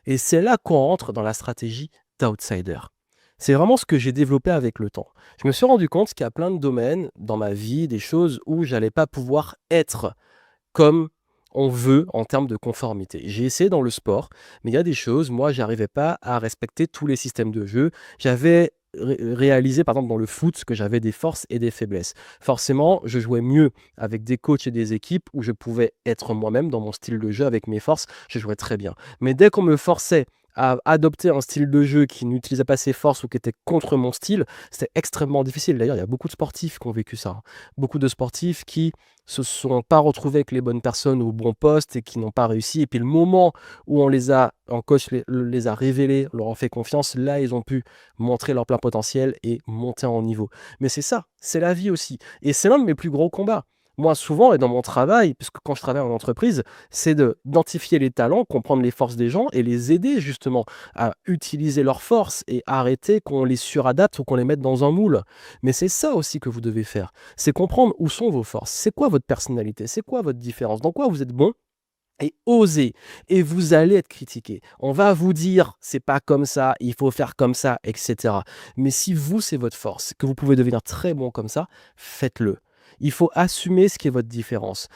Et c'est là qu'on rentre dans la stratégie d'outsider. C'est vraiment ce que j'ai développé avec le temps. Je me suis rendu compte qu'il y a plein de domaines dans ma vie, des choses où j'allais pas pouvoir être comme on veut en termes de conformité. J'ai essayé dans le sport, mais il y a des choses, moi, j'arrivais pas à respecter tous les systèmes de jeu. J'avais réalisé, par exemple, dans le foot, que j'avais des forces et des faiblesses. Forcément, je jouais mieux avec des coachs et des équipes où je pouvais être moi-même dans mon style de jeu avec mes forces, je jouais très bien. Mais dès qu'on me forçait à adopter un style de jeu qui n'utilisait pas ses forces ou qui était contre mon style, c'était extrêmement difficile. D'ailleurs, il y a beaucoup de sportifs qui ont vécu ça, hein. Beaucoup de sportifs qui se sont pas retrouvés avec les bonnes personnes au bon poste et qui n'ont pas réussi. Et puis le moment où un coach les a révélés, leur a fait confiance, là ils ont pu montrer leur plein potentiel et monter en niveau. Mais c'est ça, c'est la vie aussi. Et c'est l'un de mes plus gros combats. Moi, souvent, et dans mon travail, puisque quand je travaille en entreprise, c'est d'identifier les talents, comprendre les forces des gens et les aider justement à utiliser leurs forces et arrêter qu'on les suradapte ou qu'on les mette dans un moule. Mais c'est ça aussi que vous devez faire. C'est comprendre où sont vos forces. C'est quoi votre personnalité? C'est quoi votre différence? Dans quoi vous êtes bon? Et osez. Et vous allez être critiqué. On va vous dire, c'est pas comme ça, il faut faire comme ça, etc. Mais si vous, c'est votre force, que vous pouvez devenir très bon comme ça, faites-le. Il faut assumer ce qui est votre différence.